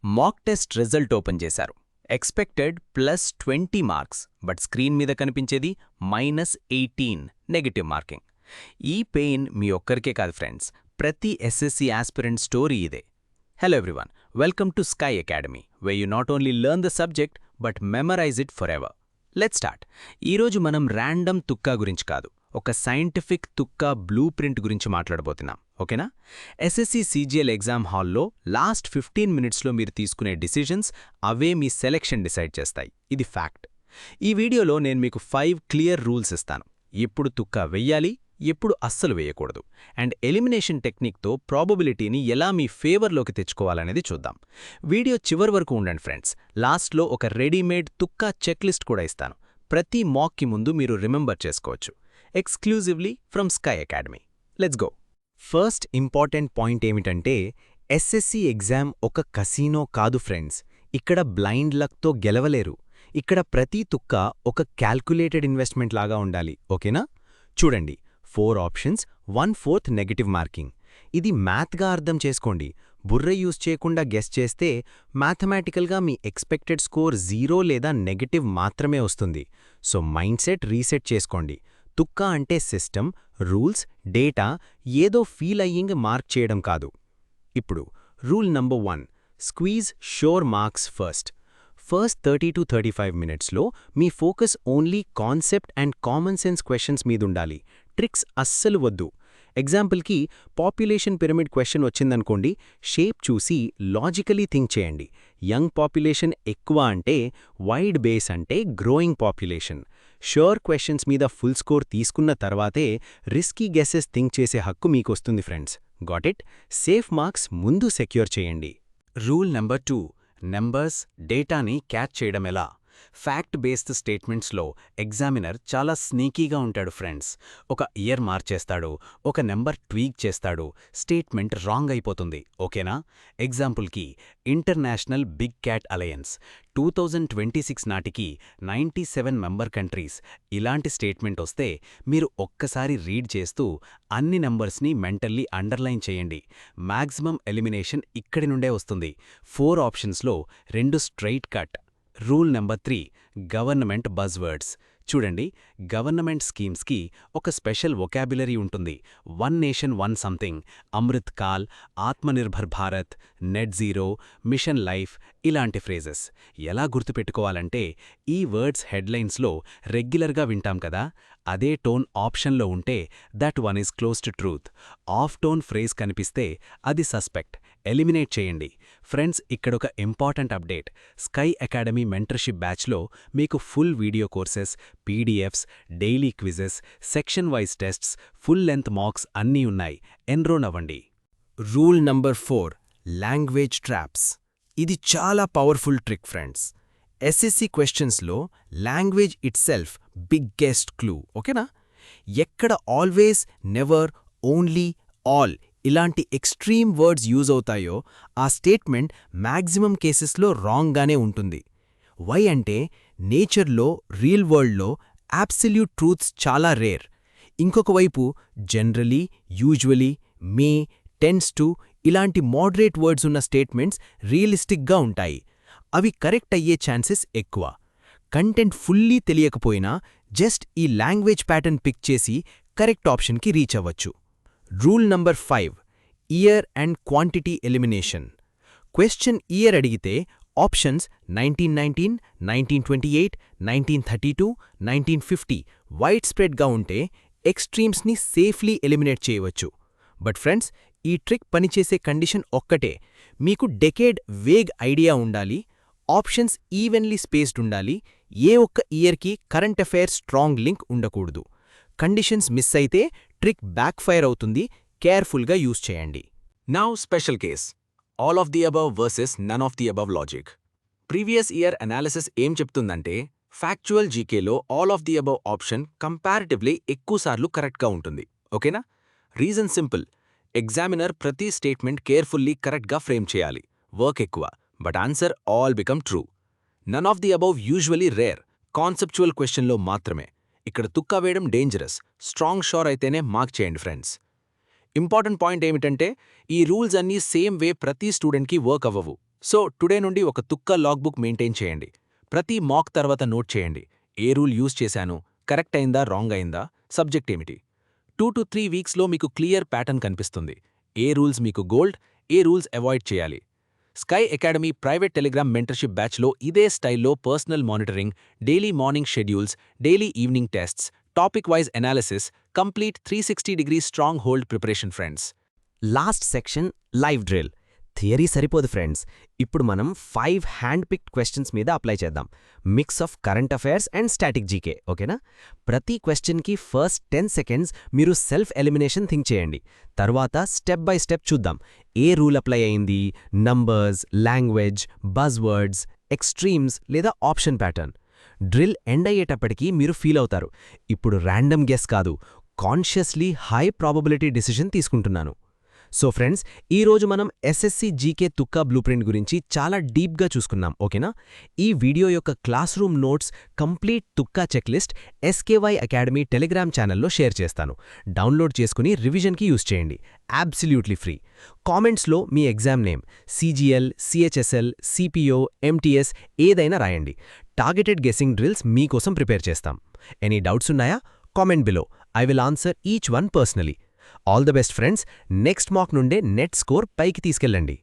మాక్ test result open చేశారు. Expected +20 marks, but screen మీద కనిపించేది -18 నెగటివ్ మార్కింగ్. ఈ పెయిన్ మీ ఒక్కరికే కాదు ఫ్రెండ్స్, ప్రతి ఎస్ఎస్సి ఆస్పిరెంట్ స్టోరీ ఇదే. Hello everyone, welcome to Sky Academy, we you not only learn the subject but memorize it forever. Let's start. ఈరోజు మనం ర్యాండమ్ తుక్కా గురించి కాదు, ఒక సైంటిఫిక్ తుక్కా బ్లూ ప్రింట్ గురించి మాట్లాడబోతున్నాం, ఓకేనా? ఎస్ఎస్సి సీజీఎల్ ఎగ్జామ్ హాల్లో లాస్ట్ 15 మినిట్స్లో మీరు తీసుకునే డిసిజన్స్ అవే మీ సెలెక్షన్ డిసైడ్ చేస్తాయి. ఇది ఫ్యాక్ట్. ఈ వీడియోలో నేను మీకు 5 క్లియర్ రూల్స్ ఇస్తాను. ఎప్పుడు తుక్కా వెయ్యాలి, ఎప్పుడు అస్సలు వేయకూడదు, అండ్ ఎలిమినేషన్ టెక్నిక్తో ప్రాబబిలిటీని ఎలా మీ ఫేవర్లోకి తెచ్చుకోవాలనేది చూద్దాం. వీడియో చివరి వరకు ఉండండి ఫ్రెండ్స్. లాస్ట్లో ఒక రెడీమేడ్ తుక్కా చెక్లిస్ట్ కూడా ఇస్తాను. ప్రతి మాక్కి ముందు మీరు రిమెంబర్ చేసుకోవచ్చు. Exclusively from sky academy. Let's go. First important point ఏమిటంటే, ఎస్ఎస్సి ఎగ్జామ్ ఒక కసీనో కాదు ఫ్రెండ్స్. ఇక్కడ బ్లైండ్ లక్తో గెలవలేరు. ఇక్కడ ప్రతి తుక్క ఒక క్యాల్కులేటెడ్ ఇన్వెస్ట్మెంట్ లాగా ఉండాలి, ఓకేనా? చూడండి, 4 ఆప్షన్స్, 1/4 నెగటివ్ మార్కింగ్. ఇది మ్యాథ్గా అర్థం చేసుకోండి. బుర్ర యూజ్ చేయకుండా గెస్ చేస్తే మ్యాథమెటికల్గా మీ ఎక్స్పెక్టెడ్ స్కోర్ 0 లేదా నెగటివ్ మాత్రమే వస్తుంది. సో మైండ్ సెట్ రీసెట్ చేసుకోండి. తుక్కా అంటే సిస్టమ్, రూల్స్, డేటా ఏదో ఫీల్ అయ్యింగ్ మార్క్ చేయడం కాదు. ఇప్పుడు rule number 1, squeeze sure marks first 30 to 35 మినిట్స్లో మీ focus only concept and common sense questions మీదుండాలి. ట్రిక్స్ అస్సలు వద్దు. ఎగ్జాంపుల్కి పాపులేషన్ పిరమిడ్ క్వశ్చన్ వచ్చిందనుకోండి, షేప్ చూసి లాజికలీ థింక్ చేయండి. యంగ్ పాపులేషన్ ఎక్కువ అంటే వైడ్ బేస్ అంటే గ్రోయింగ్ పాపులేషన్. షూర్ క్వశ్చన్స్ మీద ఫుల్ స్కోర్ తీసుకున్న తర్వాతే రిస్కీ గెసెస్ థింక్ చేసే హక్కు మీకొస్తుంది friends. Got it? Safe marks ముందు సెక్యూర్ చేయండి. రూల్ నెంబర్ 2, నెంబర్స్, డేటాని క్యాచ్ చేయడం ఎలా? ఫ్యాక్ట్ బేస్డ్ స్టేట్మెంట్స్లో ఎగ్జామినర్ చాలా స్నీకీగా ఉంటాడు ఫ్రెండ్స్. ఒక ఇయర్ మార్చేస్తాడు, ఒక నెంబర్ ట్వీక్ చేస్తాడు, స్టేట్మెంట్ రాంగ్ అయిపోతుంది, ఓకేనా? ఎగ్జాంపుల్కి, ఇంటర్నేషనల్ బిగ్ క్యాట్ అలయన్స్ 2026 నాటికి 97 మెంబర్ కంట్రీస్, ఇలాంటి స్టేట్మెంట్ వస్తే మీరు ఒక్కసారి రీడ్ చేస్తూ అన్ని నెంబర్స్ని మెంటల్లీ అండర్లైన్ చేయండి. మ్యాక్సిమం ఎలిమినేషన్ ఇక్కడి నుండే వస్తుంది. 4 ఆప్షన్స్లో 2 straight cut. Rule number 3, government buzzwords. చూడండి, గవర్నమెంట్ స్కీమ్స్కి ఒక స్పెషల్ వొకాబులరీ ఉంటుంది. 1 nation 1 something, Amrit Kaal, Atmanirbhar Bharat, net zero, mission life, ఇలాంటి ఫ్రేజెస్. ఎలా గుర్తుపెట్టుకోవాలంటే, ఈ వర్డ్స్ హెడ్లైన్స్లో రెగ్యులర్గా వింటాం కదా, అదే టోన్ ఆప్షన్లో ఉంటే that one is close to truth. Off tone phrase కనిపిస్తే అది సస్పెక్ట్, ఎలిమినేట్ చేయండి. ఫ్రెండ్స్, ఇక్కడొక important update. Sky academy mentorship బ్యాచ్లో మీకు full video courses, PDFs, daily quizzes, section wise tests, full length mocks అన్నీ ఉన్నాయి. ఎన్రోల్ అవ్వండి. Rule number 4, language traps. ఇది చాలా పవర్ఫుల్ ట్రిక్ ఫ్రెండ్స్. ఎస్ఎస్సి క్వశ్చన్స్లో లాంగ్వేజ్ ఇట్సెల్ఫ్ బిగ్గెస్ట్ క్లూ, ఓకేనా? ఎక్కడ ఆల్వేస్, నెవర్, ఓన్లీ, ఆల్ ఇలాంటి ఎక్స్ట్రీమ్ వర్డ్స్ యూజ్ అవుతాయో ఆ స్టేట్మెంట్ మ్యాక్సిమం కేసెస్లో రాంగ్గానే ఉంటుంది. వై అంటే నేచర్లో, రియల్ వరల్డ్లో అబ్సల్యూట్ ట్రూత్స్ చాలా రేర్. ఇంకొక వైపు generally, usually, May, tends to ఇలాంటి మోడరేట్ వర్డ్స్ ఉన్న స్టేట్మెంట్స్ రియలిస్టిక్గా ఉంటాయి. అవి కరెక్ట్ అయ్యే ఛాన్సెస్ ఎక్కువ. కంటెంట్ ఫుల్లీ తెలియకపోయినా జస్ట్ ఈ లాంగ్వేజ్ ప్యాటర్న్ పిక్ చేసి కరెక్ట్ ఆప్షన్కి రీచ్ అవ్వచ్చు. Rule number 5, year and quantity elimination. Question year అడిగితే ఆప్షన్స్ 1919, 1928, 1932, 1950 వైడ్ స్ప్రెడ్గా ఉంటే ఎక్స్ట్రీమ్స్ని సేఫ్లీ ఎలిమినేట్ చేయవచ్చు. బట్ ఫ్రెండ్స్, ఈ ట్రిక్ పనిచేసే కండిషన్ ఒక్కటే. మీకు డెకేడ్ వేగ్ ఐడియా ఉండాలి, ఆప్షన్స్ ఈవెన్లీ స్పేస్డ్ ఉండాలి, ఏ ఒక్క ఇయర్కి కరెంట్ అఫైర్స్ స్ట్రాంగ్ లింక్ ఉండకూడదు. కండిషన్స్ మిస్ అయితే ట్రిక్ బ్యాక్ ఫైర్ అవుతుంది. కేర్ఫుల్గా యూజ్ చేయండి. Now special case, all of the above versus none of the above logic. Previous year analysis ఏం చెప్తుందంటే, ఫ్యాక్చువల్ జీకేలో all of the above option comparatively ఎక్కువసార్లు కరెక్ట్గా ఉంటుంది, ఓకేనా? Reason simple. ఎగ్జామినర్ ప్రతి స్టేట్మెంట్ కేర్ఫుల్లీ కరెక్ట్గా ఫ్రేమ్ చేయాలి. వర్క్ ఎక్కువ, but answer all become true. None of the above usually rare, conceptual క్వశ్చన్లో మాత్రమే. ఇక్కడ తుక్కా వేయడం డేంజరస్. స్ట్రాంగ్ షోర్ అయితేనే మార్క్ చేయండి ఫ్రెండ్స్. ఇంపార్టెంట్ పాయింట్ ఏమిటంటే, ఈ రూల్స్ అన్నీ సేమ్ వే ప్రతి స్టూడెంట్కి వర్క్ అవ్వవు. సో టుడే నుండి ఒక తుక్క లాగ్బుక్ మెయింటైన్ చేయండి. ప్రతి మాక్ తర్వాత నోట్ చేయండి. ఏ రూల్ యూజ్ చేశాను, కరెక్ట్ అయిందా, రాంగ్ అయిందా, సబ్జెక్ట్ ఏమిటి. 2 to 3 వీక్స్లో మీకు క్లియర్ ప్యాటర్న్ కనిపిస్తుంది. ఏ రూల్స్ మీకు గోల్డ్, ఏ రూల్స్ అవాయిడ్ చేయాలి. Sky academy private Telegram mentorship బ్యాచ్లో ఇదే స్టైల్లో personal monitoring, daily morning schedules, daily evening tests, topic wise analysis, complete 360 strong hold preparation friends. Last section live drill. Theory సరిపోదు friends. ఇప్పుడు మనం 5 hand picked questions మీద apply చేద్దాం. Mix of current affairs and static GK, ఓకేనా? ప్రతి క్వశ్చన్కి first 10 seconds మీరు self elimination think చేయండి. తర్వాత స్టెప్ బై స్టెప్ చూద్దాం. ఏ రూల్ అప్లై అయింది, numbers, language, buzz words, extremes లేదా ఆప్షన్ ప్యాటర్న్. డ్రిల్ ఎండ్ అయ్యేటప్పటికీ మీరు ఫీల్ అవుతారు, ఇప్పుడు ర్యాండమ్ గెస్ కాదు, కాన్షియస్లీ హై ప్రాబబిలిటీ డిసిషన్ తీసుకుంటున్నాను. సో ఫ్రెండ్స్, ఈరోజు మనం ఎస్ఎస్సి జీకే తుక్కా బ్లూప్రింట్ గురించి చాలా డీప్గా చూసుకున్నాం, ఓకేనా? ఈ వీడియో యొక్క క్లాస్ రూమ్ నోట్స్, కంప్లీట్ తుక్కా చెక్లిస్ట్ ఎస్కేవై అకాడమీ టెలిగ్రామ్ ఛానల్లో షేర్ చేస్తాను. డౌన్లోడ్ చేసుకుని రివిజన్కి యూజ్ చేయండి. Absolutely free. కామెంట్స్లో మీ exam name, CGL, CHSL, CPO, MTS ఏదైనా రాయండి. టార్గెటెడ్ గెస్సింగ్ డ్రిల్స్ మీకోసం ప్రిపేర్ చేస్తాం. ఎనీ డౌట్స్ ఉన్నాయా? Comment below. I will answer each one personally. All the best friends. Next mock నుండే నెట్ స్కోర్ పైకి తీసుకెళ్ళండి.